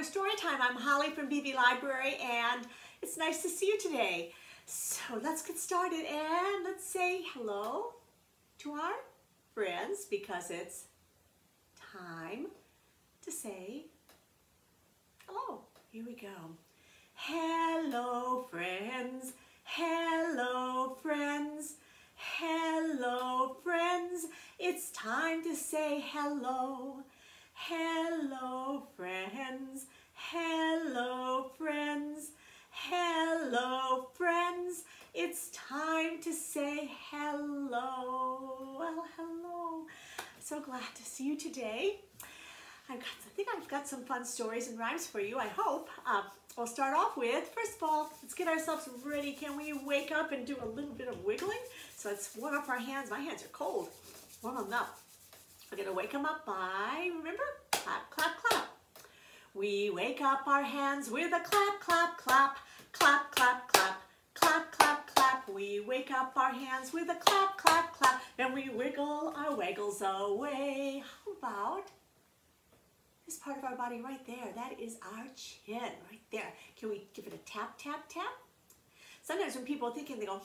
Toddler Storytime. I'm Holly from BB Library, and it's nice to see you today. So let's get started and let's say hello to our friends because it's time to say hello. Here we go. Hello, friends. Hello, friends. Hello, friends. It's time to say hello. Hello, friends. Hello, friends. Hello, friends. It's time to say hello. Well, hello. I'm so glad to see you today. I think I've got some fun stories and rhymes for you, I hope. We'll start off with, first of all, let's get ourselves ready. Can we wake up and do a little bit of wiggling? So let's warm up our hands. My hands are cold. Warm them up. We're going to wake them up by, remember, clap, clap, clap. We wake up our hands with a clap, clap, clap, clap, clap, clap, clap, clap, clap. We wake up our hands with a clap, clap, clap, and we wiggle our waggles away. How about this part of our body right there? That is our chin right there. Can we give it a tap, tap, tap? Sometimes when people are thinking, they go,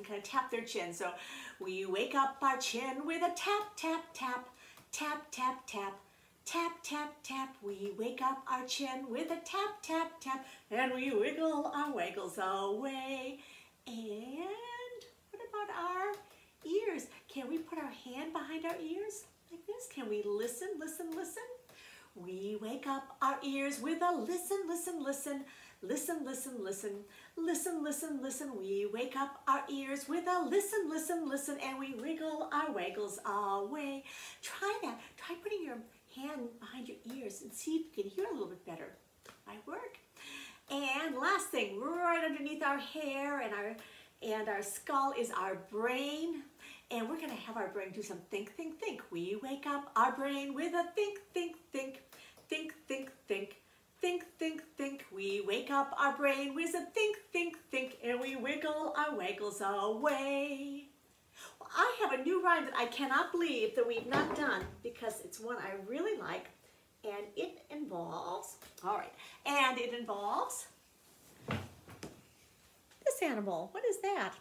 kind of tap their chin. So we wake up our chin with a tap, tap, tap, tap, tap, tap, tap, tap, tap. We wake up our chin with a tap, tap, tap, and we wiggle our waggles away. And what about our ears? Can we put our hand behind our ears like this? Can we listen, listen, listen? We wake up our ears with a listen, listen, listen, listen, listen, listen, listen, listen, listen. We wake up our ears with a listen, listen, listen, and we wiggle our waggles away. Try that. Try putting your hand behind your ears and see if you can hear a little bit better. Might work. And last thing, right underneath our hair and our skull is our brain. And we're going to have our brain do some think, think, think. We wake up our brain with a think, think, think, think, think, think, think, think, think. We wake up our brain with a think, think, think, and we wiggle our waggles away. Well, I have a new rhyme that I cannot believe that we've not done because it's one I really like, and it involves, this animal. What is that?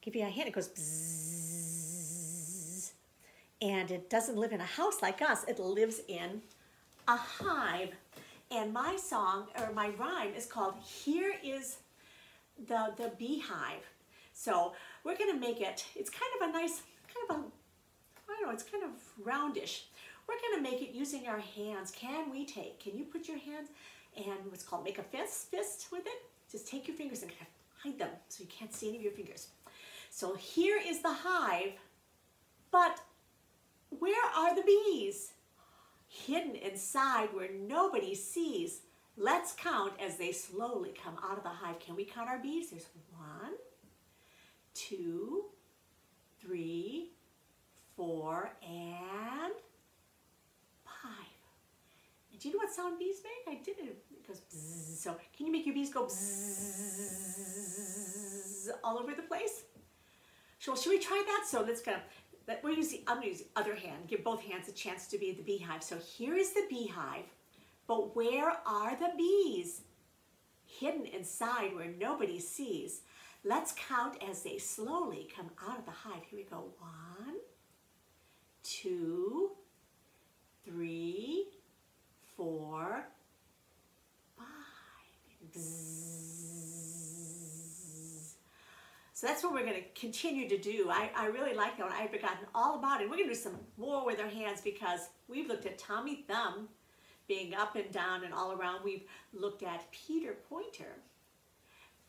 Give you a hint, it goes bzzz. And it doesn't live in a house like us, it lives in a hive. And my song, or my rhyme is called, Here is the Beehive. So we're gonna make it, it's kind of a nice, I don't know, it's kind of roundish. We're gonna make it using our hands. Can you put your hands and what's called make a fist with it? Just take your fingers and kind of hide them so you can't see any of your fingers. So here is the hive, but where are the bees? Hidden inside where nobody sees. Let's count as they slowly come out of the hive. Can we count our bees? There's 1, 2, 3, 4, and 5. And do you know what sound bees make? I did it. It goes bzzz. So can you make your bees go bzzz all over the place? So should we try that? So let's I'm gonna use the other hand. Give both hands a chance to be the beehive. So here is the beehive, but where are the bees? Hidden inside where nobody sees. Let's count as they slowly come out of the hive. Here we go. 1, 2, 3, 4, 5. Bzzz. So that's what we're going to continue to do. I really like that one. I've forgotten all about it. We're going to do some more with our hands because we've looked at Tommy Thumb being up and down and all around. We've looked at Peter Pointer.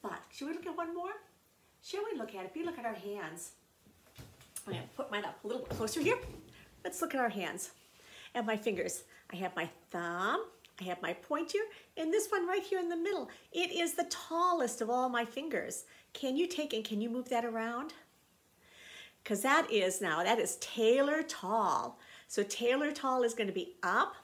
But should we look at one more? Shall we look at it? If we look at our hands. I'm going to put mine up a little bit closer here. Let's look at our hands and my fingers. I have my thumb. I have my pointer, and this one right here in the middle. It is the tallest of all my fingers. Can you take and can you move that around? Because that is Taylor Tall. So Taylor Tall is going to be up,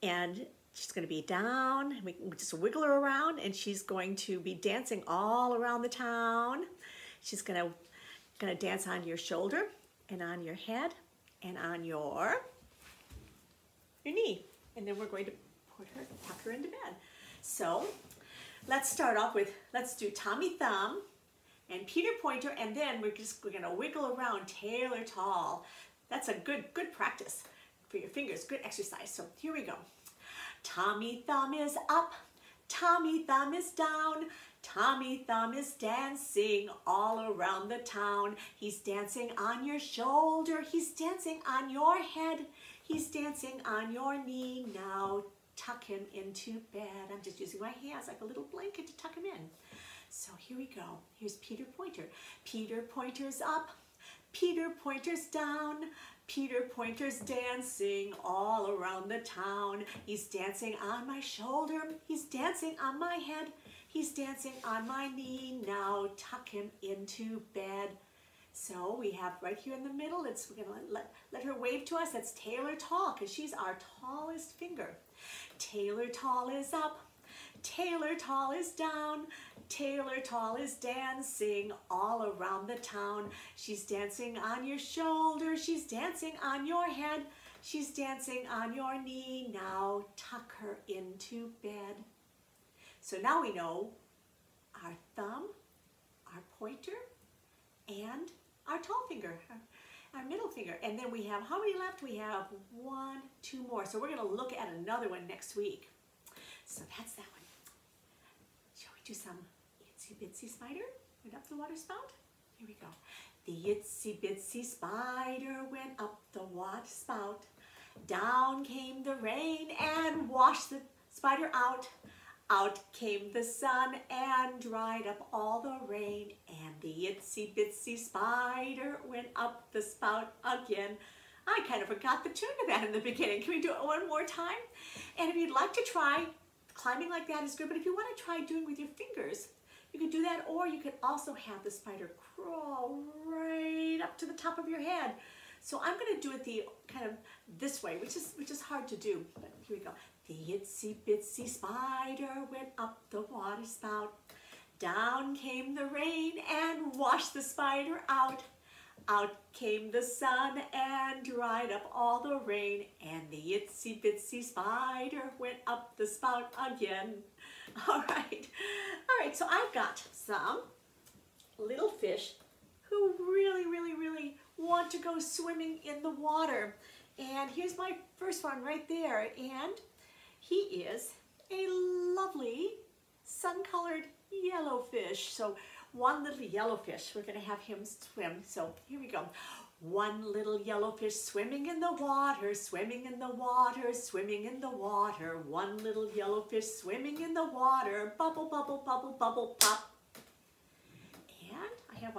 and she's going to be down. We can just wiggle her around, and she's going to be dancing all around the town. She's going to dance on your shoulder, and on your head, and on your knee. And then we're going to tuck her into bed. So let's start off with, let's do Tommy Thumb and Peter Pointer, and then we're gonna wiggle around tailor tall. That's a good practice for your fingers, good exercise. So here we go. Tommy Thumb is up, Tommy Thumb is down, Tommy Thumb is dancing all around the town. He's dancing on your shoulder, he's dancing on your head, he's dancing on your knee. Now tuck him into bed. I'm just using my hands like a little blanket to tuck him in. So here we go. Here's Peter Pointer. Peter Pointer's up, Peter Pointer's down, Peter Pointer's dancing all around the town. He's dancing on my shoulder, he's dancing on my head, he's dancing on my knee. Now tuck him into bed. So we have right here in the middle, we're gonna let her wave to us. That's tailor tall, because she's our tallest finger. Tailor tall is up, tailor tall is down, tailor tall is dancing all around the town. She's dancing on your shoulder, she's dancing on your head, she's dancing on your knee. Now tuck her into bed. So now we know our thumb, our pointer, and our tall finger, our middle finger. And then we have, how many left? We have 1, 2 more. So we're gonna look at another one next week. So that's that one. Shall we do some itsy bitsy spider? Went up the water spout? Here we go. The itsy bitsy spider went up the water spout. Down came the rain and washed the spider out. Out came the sun and dried up all the rain, and the itsy bitsy spider went up the spout again. I kind of forgot the tune of that in the beginning. Can we do it one more time? And if you'd like to try, climbing like that is good, but if you want to try doing it with your fingers, you could do that, or you could also have the spider crawl right up to the top of your head. So I'm going to do it the kind of this way, which is hard to do, but here we go. The itsy bitsy spider went up the water spout. Down came the rain and washed the spider out. Out came the sun and dried up all the rain, and the itsy bitsy spider went up the spout again. All right, so I've got some little fish who really want to go swimming in the water. And here's my first one right there, and he is a lovely sun-colored yellow fish. So one little yellow fish, we're gonna have him swim. So here we go. One little yellow fish swimming in the water, swimming in the water, swimming in the water. One little yellow fish swimming in the water, bubble, bubble, bubble, bubble, pop. And I have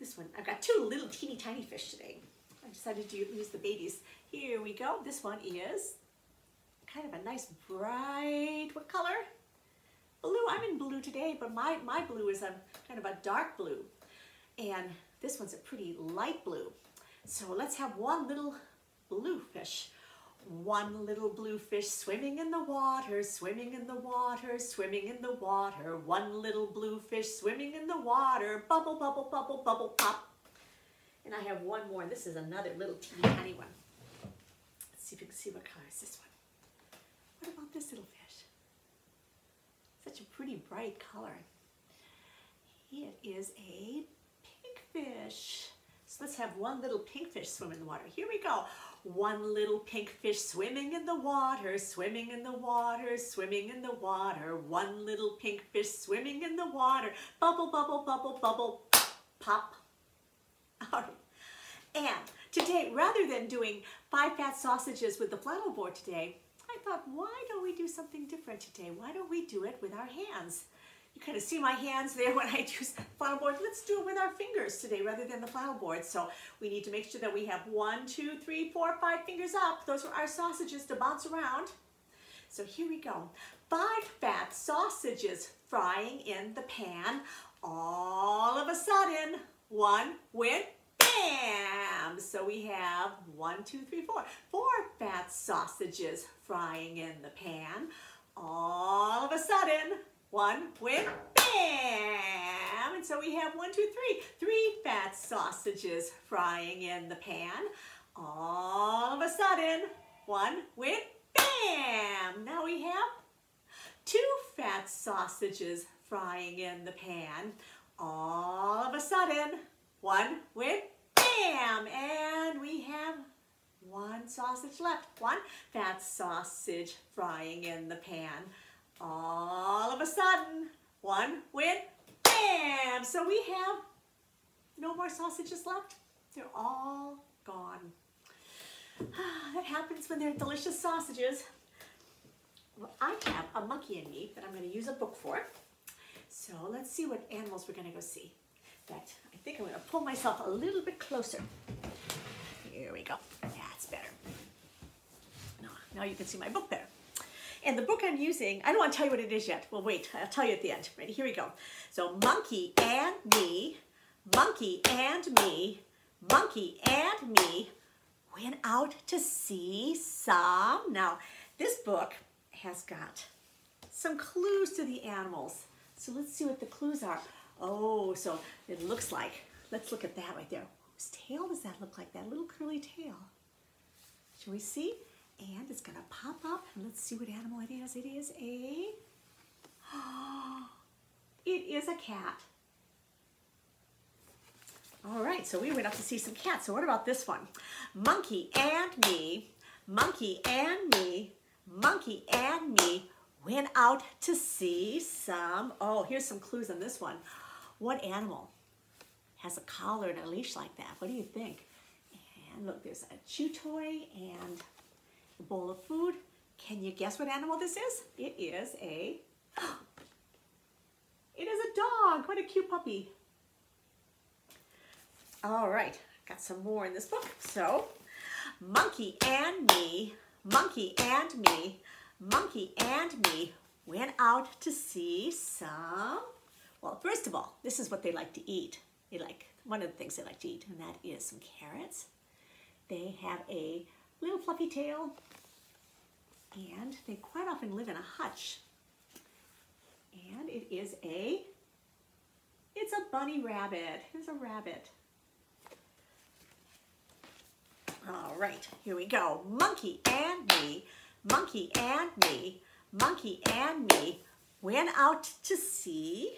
this one. I've got 2 little teeny tiny fish today. I decided to use the babies. Here we go. This one is kind of a nice bright, what color? Blue. I'm in blue today, but my blue is a kind of a dark blue. And this one's a pretty light blue. So let's have one little blue fish. One little blue fish swimming in the water, swimming in the water, swimming in the water. One little blue fish swimming in the water, bubble, bubble, bubble, bubble, pop. And I have one more. This is another little teeny tiny one. Let's see if you can see what color is this one. What about this little fish? Such a pretty bright color. It is a pink fish. So let's have one little pink fish swim in the water. Here we go. One little pink fish swimming in the water, swimming in the water, swimming in the water. One little pink fish swimming in the water. Bubble, bubble, bubble, bubble, pop. All right. And today, rather than doing 5 fat sausages with the flannel board today, I thought, why don't we do something different today? Why don't we do it with our hands? You kind of see my hands there when I use flannel board. Let's do it with our fingers today rather than the flannel board. So we need to make sure that we have 1, 2, 3, 4, 5 fingers up. Those are our sausages to bounce around. So here we go. 5 fat sausages frying in the pan. All of a sudden, one went bam! So we have 1, 2, 3, 4. 4 fat sausages frying in the pan. All of a sudden, one went bam! And so we have 1, 2, 3. 3 fat sausages frying in the pan. All of a sudden, one went bam! bam! Now we have 2 fat sausages frying in the pan. All of a sudden, one went bam! And we have 1 sausage left. 1 fat sausage frying in the pan. All of a sudden, one went bam! So we have no more sausages left. They're all gone. That happens when they're delicious sausages. Well, I have a monkey in me that I'm going to use a book for. So let's see what animals we're going to go see. In fact, I think I'm going to pull myself a little bit closer. Here we go. That's better. Now you can see my book better. And the book I'm using, I don't want to tell you what it is yet. Well, wait, I'll tell you at the end. Ready? Here we go. So monkey and me, monkey and me, monkey and me went out to see some. Now, this book has got some clues to the animals. So let's see what the clues are. Oh, so it looks like, let's look at that right there. Whose tail does that look like? That little curly tail. Shall we see? And it's going to pop up. And let's see what animal it is. It is a, it is a cat. All right, so we went up to see some cats. So what about this one? Monkey and me, monkey and me, monkey and me went out to see some, oh, here's some clues on this one. What animal has a collar and a leash like that? What do you think? And look, there's a chew toy and a bowl of food. Can you guess what animal this is? It is a, it is a dog. What a cute puppy. All right, got some more in this book. So, monkey and me, monkey and me, monkey and me went out to see some, well, first of all, this is what they like to eat. They like, one of the things they like to eat, and that is some carrots. They have a little fluffy tail, and they quite often live in a hutch. And it is a, it's a bunny rabbit. Here's a rabbit. All right, here we go. Monkey and me, monkey and me, monkey and me went out to see.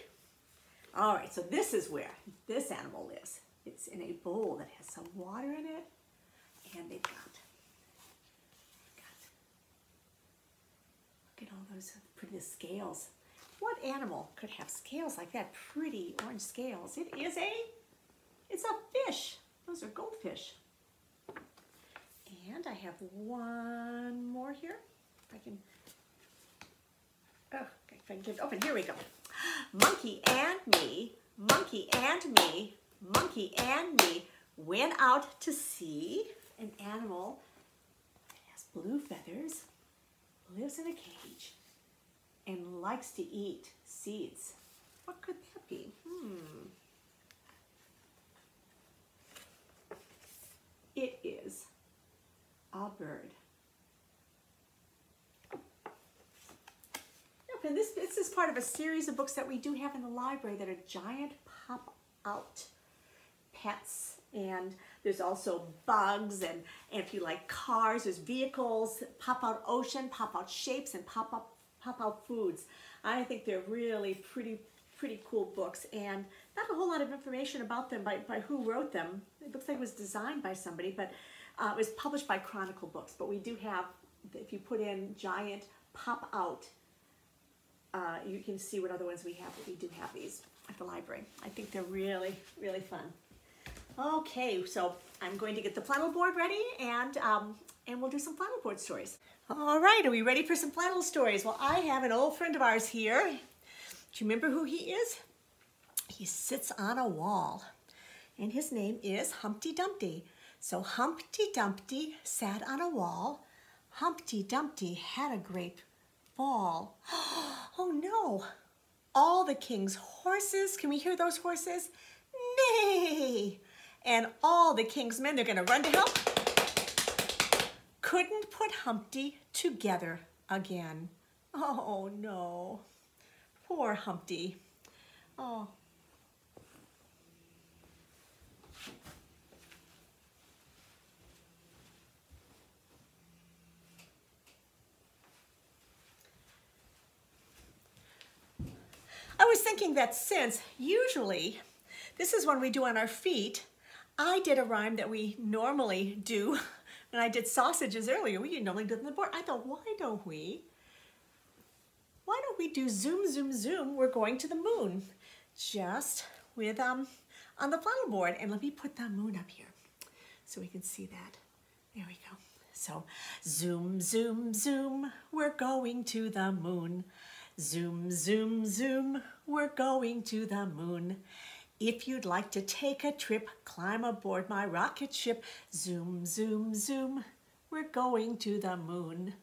All right, so this is where this animal lives. It's in a bowl that has some water in it, and they've got look at all those pretty scales. What animal could have scales like that? Pretty orange scales. It is a, it's a fish. Those are goldfish. And I have one more here. If I can, oh, if I can get it open. Here we go. Monkey and me, monkey and me, monkey and me went out to see an animal that has blue feathers, lives in a cage, and likes to eat seeds. What could that be? It is a bird. And this is part of a series of books that we do have in the library that are giant pop-out pets. And there's also bugs, and if you like cars, there's vehicles, pop-out ocean, pop-out shapes, and pop-out foods. I think they're really pretty cool books, and not a whole lot of information about them by who wrote them. It looks like it was designed by somebody, but it was published by Chronicle Books. But we do have, if you put in giant pop-out, you can see what other ones we have. We do have these at the library. I think they're really fun. Okay, so I'm going to get the flannel board ready, and we'll do some flannel board stories. All right, are we ready for some flannel stories? Well, I have an old friend of ours here. Do you remember who he is? He sits on a wall, and his name is Humpty Dumpty. So Humpty Dumpty sat on a wall. Humpty Dumpty had a great fall. Oh no, all the king's horses, can we hear those horses? Neigh! And all the king's men, they're gonna run to help. Couldn't put Humpty together again. Oh no, poor Humpty. Oh. I was thinking that since usually this is when we do on our feet, I did a rhyme that we normally do when I did sausages earlier. We normally do it on the board. I thought, why don't we do zoom, zoom, zoom, we're going to the moon, just with on the flannel board. And let me put the moon up here so we can see that. There we go. So zoom, zoom, zoom, we're going to the moon. Zoom, zoom, zoom, we're going to the moon. If you'd like to take a trip, climb aboard my rocket ship. Zoom, zoom, zoom, we're going to the moon.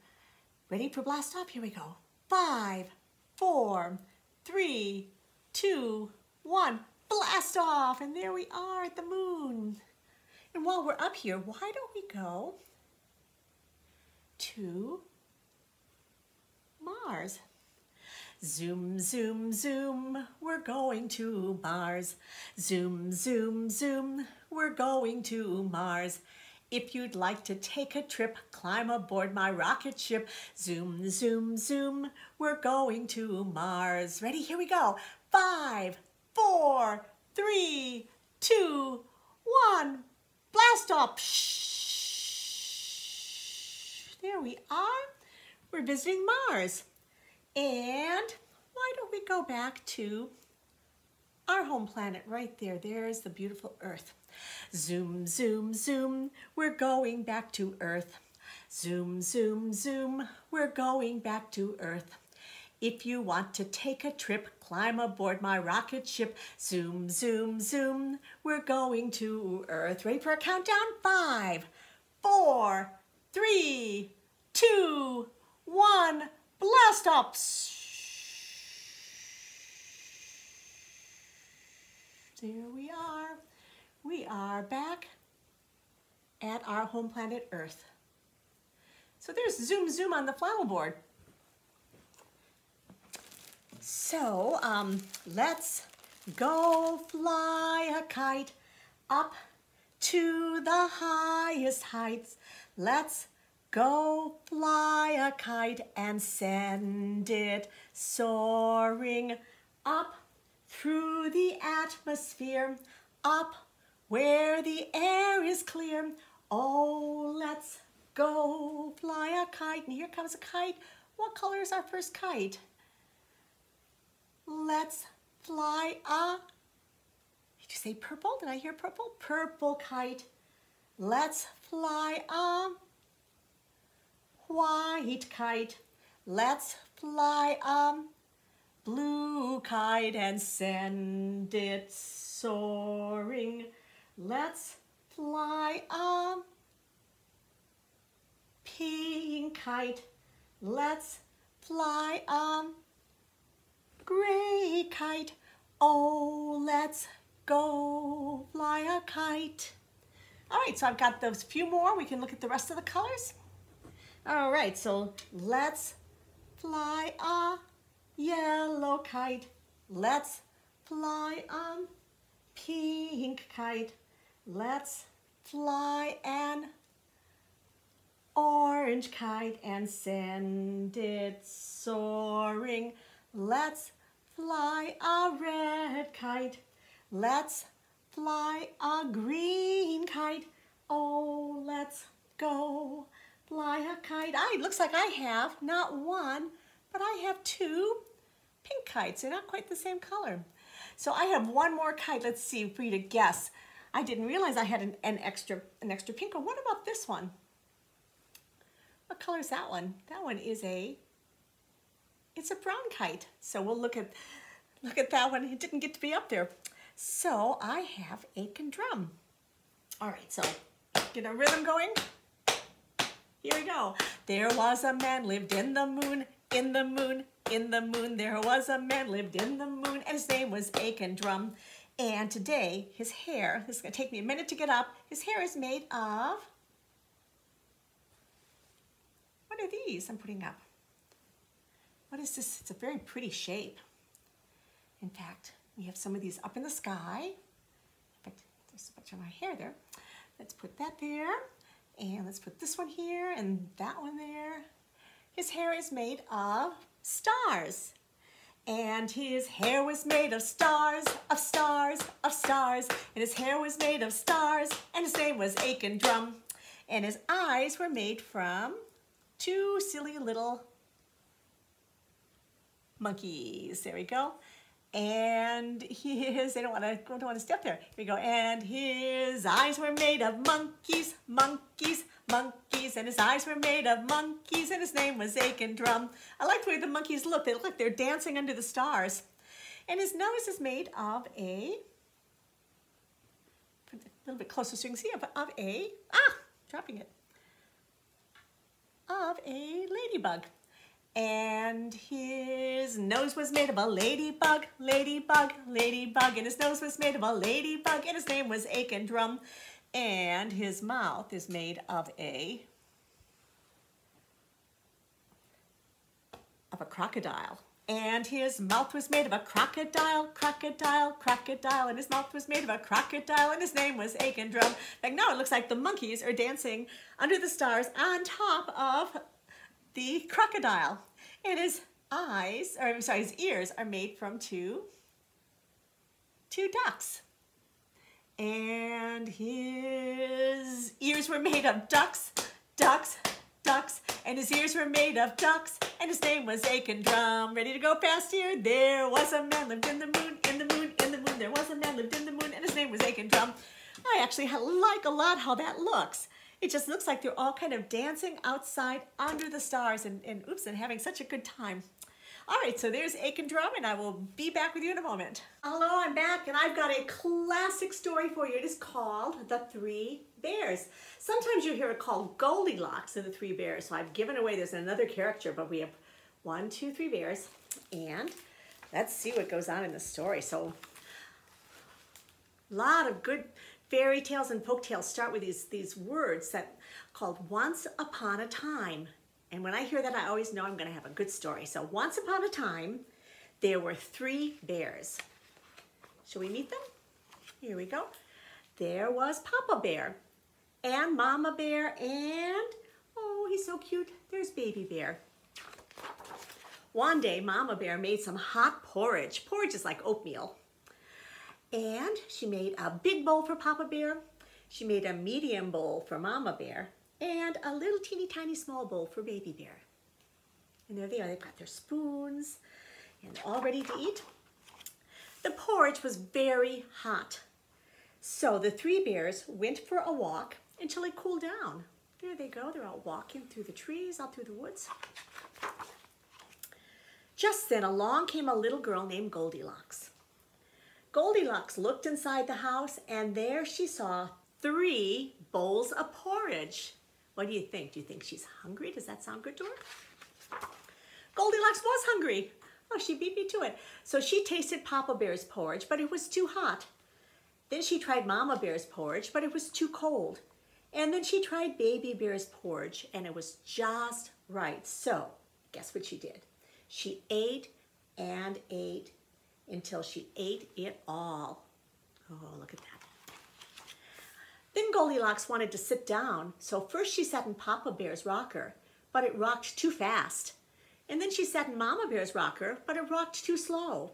Ready for blast off? Here we go. 5, 4, 3, 2, 1, blast off. And there we are at the moon. And while we're up here, why don't we go to Mars? Zoom, zoom, zoom, we're going to Mars. Zoom, zoom, zoom, we're going to Mars. If you'd like to take a trip, climb aboard my rocket ship. Zoom, zoom, zoom, we're going to Mars. Ready? Here we go. 5, 4, 3, 2, 1, blast off. Shh. There we are. We're visiting Mars. And why don't we go back to our home planet right there. There's the beautiful Earth. Zoom, zoom, zoom, we're going back to Earth. Zoom, zoom, zoom, we're going back to Earth. If you want to take a trip, climb aboard my rocket ship. Zoom, zoom, zoom, we're going to Earth. Ready for a countdown? 5, 4, 3, 2, 1, blast off. There we are. We are back at our home planet Earth. So there's zoom, zoom on the flannel board. So let's go fly a kite up to the highest heights. Let's go fly a kite and send it soaring up through the atmosphere, up where the air is clear. Oh, let's go fly a kite. And here comes a kite. What color is our first kite? Let's fly a, did you say purple? Did I hear purple? Purple kite. Let's fly a white kite. Let's fly a blue kite and send it soaring. Let's fly a pink kite. Let's fly a gray kite. Oh, let's go fly a kite. All right, so I've got those few more. We can look at the rest of the colors. All right, so let's fly a yellow kite. Let's fly a pink kite. Let's fly an orange kite and send it soaring. Let's fly a red kite. Let's fly a green kite. Oh, let's go fly a kite. It looks like I have not one, but I have two pink kites. They're not quite the same color. So I have one more kite. Let's see for you to guess. I didn't realize I had an extra pink one. What about this one? What color is that one? That one is it's a brown kite. So we'll look at that one. It didn't get to be up there. So I have Aiken drum. All right, so get a rhythm going. Here we go. There was a man lived in the moon, in the moon, in the moon. There was a man lived in the moon, and his name was Aiken Drum. And today, his hair, this is going to take me a minute to get up, his hair is made of, what are these I'm putting up? What is this? It's a very pretty shape. In fact, we have some of these up in the sky. In fact, there's a bunch of my hair there. Let's put that there. And let's put this one here and that one there. His hair is made of stars. And his hair was made of stars, of stars, of stars. And his hair was made of stars, and his name was Aiken Drum. And his eyes were made from two silly little monkeys. There we go. And his, I don't want to step there. Here we go. And his eyes were made of monkeys, monkeys, monkeys. And his eyes were made of monkeys, and his name was Aiken Drum. I like the way the monkeys look. They look like they're dancing under the stars. And his nose is made of a little bit closer so you can see, dropping it, of a ladybug. And his nose was made of a ladybug, ladybug, ladybug. And his nose was made of a ladybug, and his name was Aiken Drum. And his mouth is made of a crocodile. And his mouth was made of a crocodile, crocodile, crocodile. And his mouth was made of a crocodile, and his name was Aiken Drum. Like now it looks like the monkeys are dancing under the stars on top of the crocodile. And his his ears are made from two ducks. And his ears were made of ducks, ducks, ducks. And his ears were made of ducks, and his name was Aiken Drum. Ready to go past here? There was a man lived in the moon, in the moon, in the moon. There was a man lived in the moon, and his name was Aiken Drum. I actually like a lot how that looks. It just looks like they're all kind of dancing outside under the stars and having such a good time. All right, so there's Aiken Drum, and I will be back with you in a moment. Hello, I'm back, and I've got a classic story for you. It is called The Three Bears. Sometimes you hear it called Goldilocks and the Three Bears. So I've given away, there's another character, but we have 1, 2, 3 bears. And let's see what goes on in the story. So a lot of good fairy tales and folk tales start with these words that called once upon a time. And when I hear that, I always know I'm going to have a good story. So once upon a time, there were 3 bears. Shall we meet them? Here we go. There was Papa Bear and Mama Bear and, oh, he's so cute, there's Baby Bear. One day, Mama Bear made some hot porridge. Porridge is like oatmeal. And she made a big bowl for Papa Bear. She made a medium bowl for Mama Bear and a little teeny tiny small bowl for Baby Bear. And there they are, they've got their spoons and all ready to eat. The porridge was very hot. So the 3 bears went for a walk until it cooled down. There they go, they're out walking through the trees, out through the woods. Just then along came a little girl named Goldilocks. Goldilocks looked inside the house, and there she saw 3 bowls of porridge. What do you think? Do you think she's hungry? Does that sound good to her? Goldilocks was hungry. Oh, she beat me to it. So she tasted Papa Bear's porridge, but it was too hot. Then she tried Mama Bear's porridge, but it was too cold. And then she tried Baby Bear's porridge, and it was just right. So guess what she did? She ate and ate until she ate it all. Oh, look at that. Then Goldilocks wanted to sit down, so first she sat in Papa Bear's rocker, but it rocked too fast. And then she sat in Mama Bear's rocker, but it rocked too slow.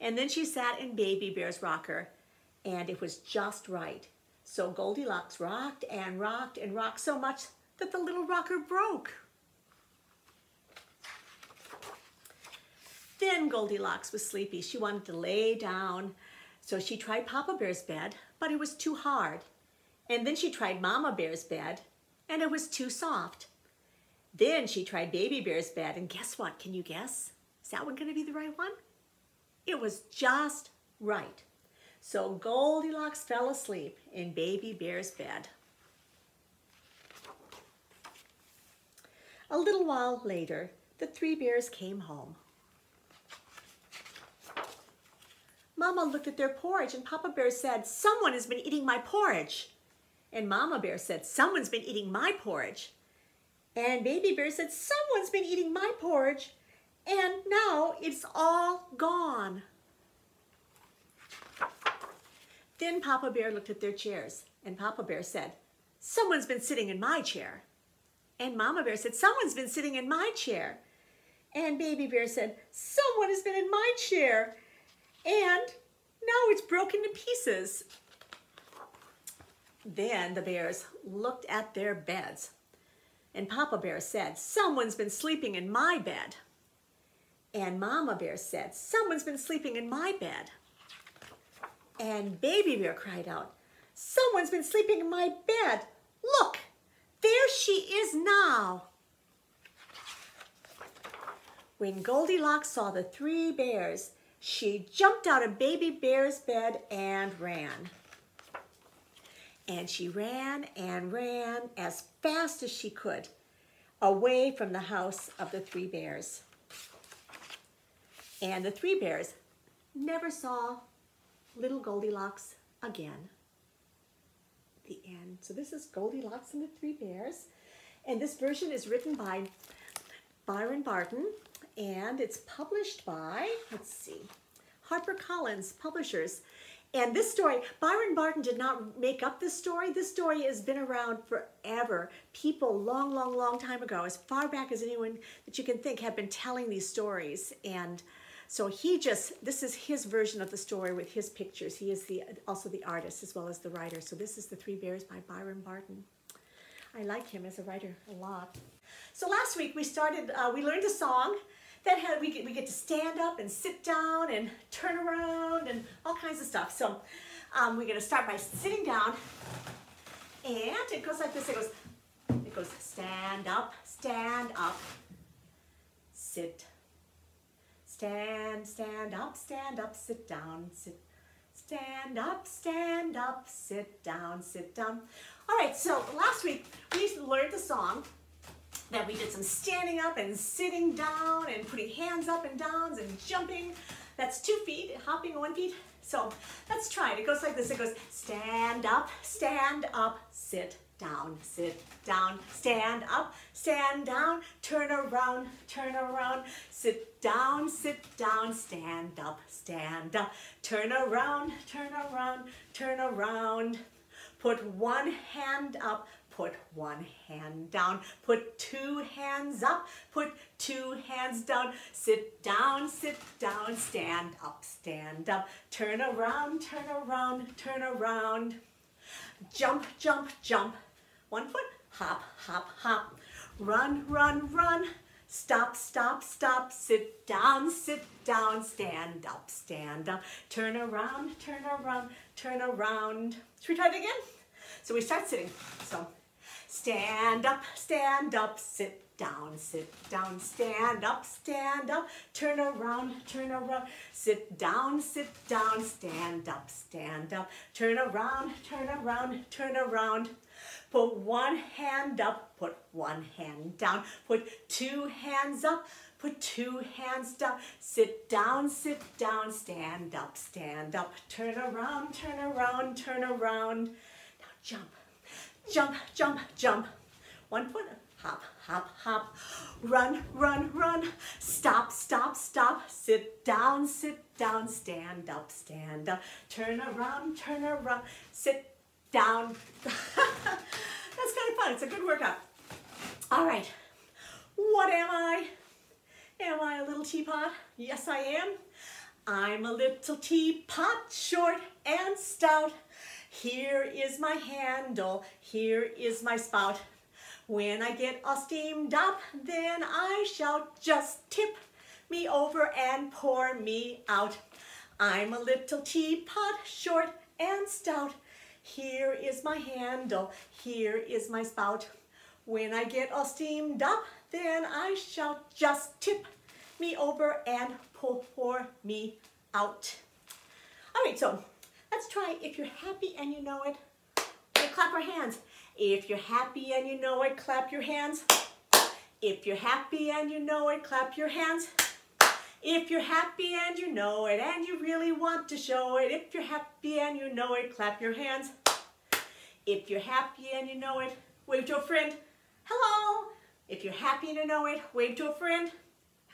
And then she sat in Baby Bear's rocker, and it was just right. So Goldilocks rocked and rocked and rocked so much that the little rocker broke. Then Goldilocks was sleepy. She wanted to lay down. So she tried Papa Bear's bed, but it was too hard. And then she tried Mama Bear's bed, and it was too soft. Then she tried Baby Bear's bed, and guess what? Can you guess? Is that one going to be the right one? It was just right. So Goldilocks fell asleep in Baby Bear's bed. A little while later, the 3 bears came home. Mama looked at their porridge, and Papa Bear said, "Someone has been eating my porridge." And Mama Bear said, "Someone's been eating my porridge." And Baby Bear said, "Someone's been eating my porridge, and now it's all gone." Then Papa Bear looked at their chairs, and Papa Bear said, "Someone's been sitting in my chair." And Mama Bear said, "Someone's been sitting in my chair." And Baby Bear said, someone has been in my chair, and now it's broken to pieces. Then the bears looked at their beds, and Papa Bear said, someone's been sleeping in my bed. And Mama Bear said, someone's been sleeping in my bed. And Baby Bear cried out, someone's been sleeping in my bed. Look, there she is now. When Goldilocks saw the three bears, she jumped out of Baby Bear's bed and ran. And she ran and ran as fast as she could, away from the house of the three bears. And the three bears never saw little Goldilocks again. The end. So this is Goldilocks and the Three Bears. And this version is written by Byron Barton. And it's published by, let's see, HarperCollins Publishers. And this story, Byron Barton did not make up this story. This story has been around forever. People long time ago, as far back as anyone that you can think, have been telling these stories. And so this is his version of the story with his pictures. He is also the artist as well as the writer. So this is The Three Bears by Byron Barton. I like him as a writer a lot. So last week we learned a song that we get to stand up and sit down and turn around and all kinds of stuff. So we're going to start by sitting down, and it goes like this. It goes stand up, sit. Stand up, sit down, sit. Stand up, sit down, sit down. All right, so last week we learned the song. Then we did some standing up and sitting down and putting hands up and downs and jumping. That's 2 feet, hopping 1 foot. So let's try it. It goes like this. It goes stand up, sit down, stand up, stand down, turn around, sit down, stand up, turn around, turn around. Put one hand up, put one hand down, put 2 hands up, put 2 hands down, sit down, stand up, turn around, turn around, jump, 1 foot, hop, run, stop, sit down, stand up, turn around, turn around. Should we try it again? So we start sitting. So stand up, sit down, stand up, turn around, sit down, stand up, turn around, put 1 hand up, put 1 hand down, put 2 hands up, put 2 hands down, sit down, stand up, turn around, turn around. Now jump, 1 foot, hop, run, stop, sit down, stand up, turn around, sit down. That's kind of fun. It's a good workout. All right, what am I? Am I a little teapot? Yes, I am. I'm a little teapot, short and stout. Here is my handle, here is my spout. When I get all steamed up, then I shout, just tip me over and pour me out. I'm a little teapot, short and stout. Here is my handle, here is my spout. When I get all steamed up, then I shout, just tip me over and pour me out. All right, so let's try If You're Happy and You Know It. Okay, clap our hands. If you're happy and you know it, clap your hands. If you're happy and you know it, clap your hands. If you're happy and you know it and you really want to show it, if you're happy and you know it, clap your hands. If you're happy and you know it, wave to a friend. Hello. If you're happy and you know it, wave to a friend.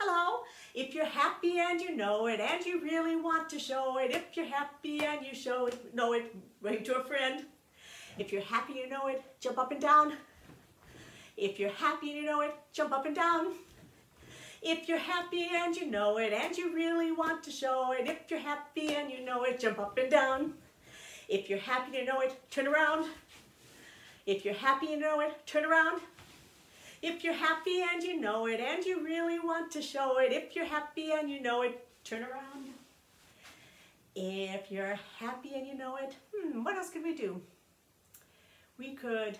Hello. If you're happy and you know it and you really want to show it, if you're happy and you know it, wave to a friend. If you're happy and you know it, jump up and down. If you're happy and you know it, jump up and down. If you're happy and you know it, and you really want to show it, if you're happy and you know it, jump up and down. If you're happy and you know it, turn around. If you're happy and you know it, turn around. If you're happy and you know it, and you really want to show it, if you're happy and you know it, turn around. If you're happy and you know it, what else could we do? We could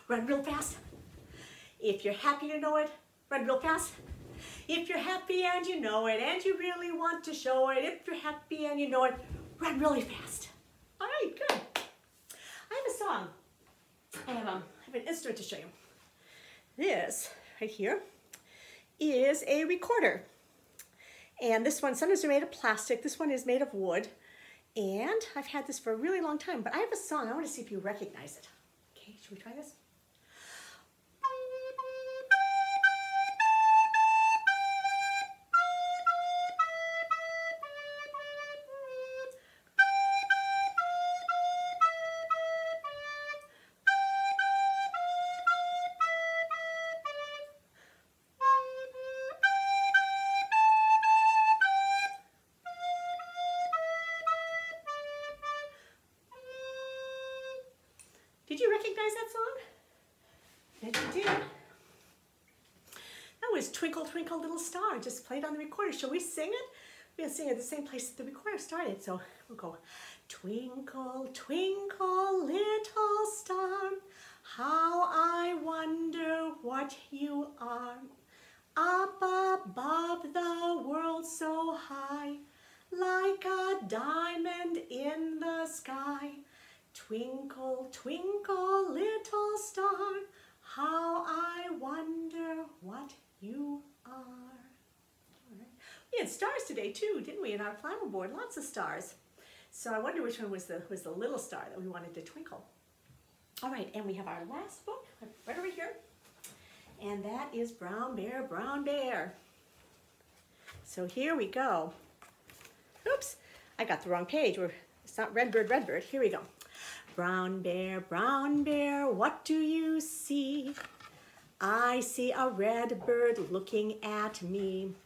run real fast. If you're happy to know it, run real fast. If you're happy and you know it, and you really want to show it, if you're happy and you know it, run really fast. All right, good. I have a song. I have an instrument to show you. This right here is a recorder. And this one, sometimes they're made of plastic. This one is made of wood. And I've had this for a really long time, but I have a song. I want to see if you recognize it. Okay, should we try this? Did you recognize that song? Yes, you did. That was Twinkle, Twinkle, Little Star, just played on the recorder. Shall we sing it? We'll sing it at the same place the recorder started. So we'll go, twinkle, twinkle, little star, how I wonder what you are. Up above the world so high, like a diamond in the sky. Twinkle, twinkle, little star, how I wonder what you are. All right. We had stars today too, didn't we, in our flower board? Lots of stars. So I wonder which one was the little star that we wanted to twinkle. All right, and we have our last book right over here. And that is Brown Bear, Brown Bear. So here we go. Oops, I got the wrong page. It's not Redbird, Redbird. Here we go. Brown bear, what do you see? I see a red bird looking at me.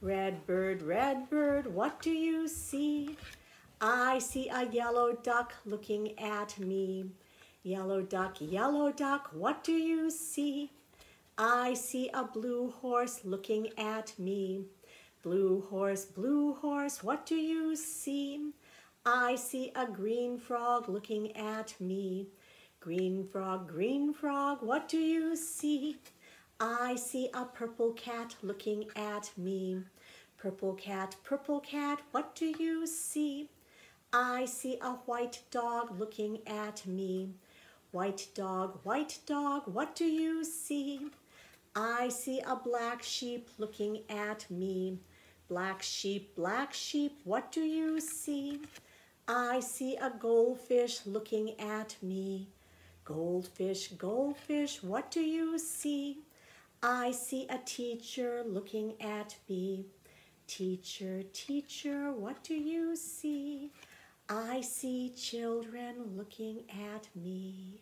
Redbird, Redbird, what do you see? I see a yellow duck looking at me. Yellow duck, what do you see? I see a blue horse looking at me. Blue horse, what do you see? I see a green frog looking at me. Green frog, what do you see? I see a purple cat looking at me. Purple cat, what do you see? I see a white dog looking at me. White dog, what do you see? I see a black sheep looking at me. Black sheep, what do you see? I see a goldfish looking at me. Goldfish, what do you see? I see a teacher looking at me. Teacher, what do you see? I see children looking at me.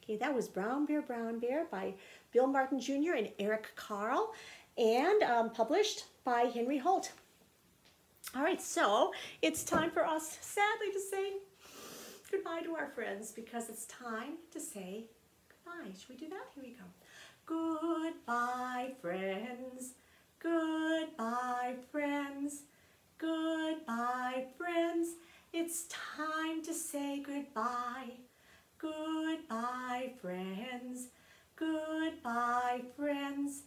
Okay, that was Brown Bear by Bill Martin Jr. and Eric Carle, and published by Henry Holt. All right, so it's time for us, sadly, to say goodbye to our friends, because it's time to say goodbye. Should we do that? Here we go. Goodbye, friends. Goodbye, friends. Goodbye, friends. It's time to say goodbye. Goodbye, friends. Goodbye, friends.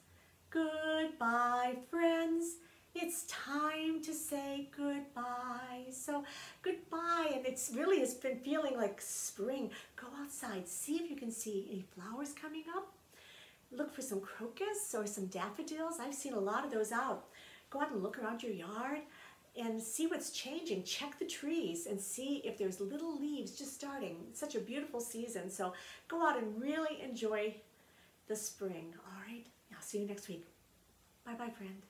Goodbye, friends. It's time to say goodbye. So goodbye, and it's really has been feeling like spring. Go outside, see if you can see any flowers coming up. Look for some crocus or some daffodils. I've seen a lot of those out. Go out and look around your yard and see what's changing. Check the trees and see if there's little leaves just starting. It's such a beautiful season. So go out and really enjoy the spring. All right, I'll see you next week. Bye-bye, friend.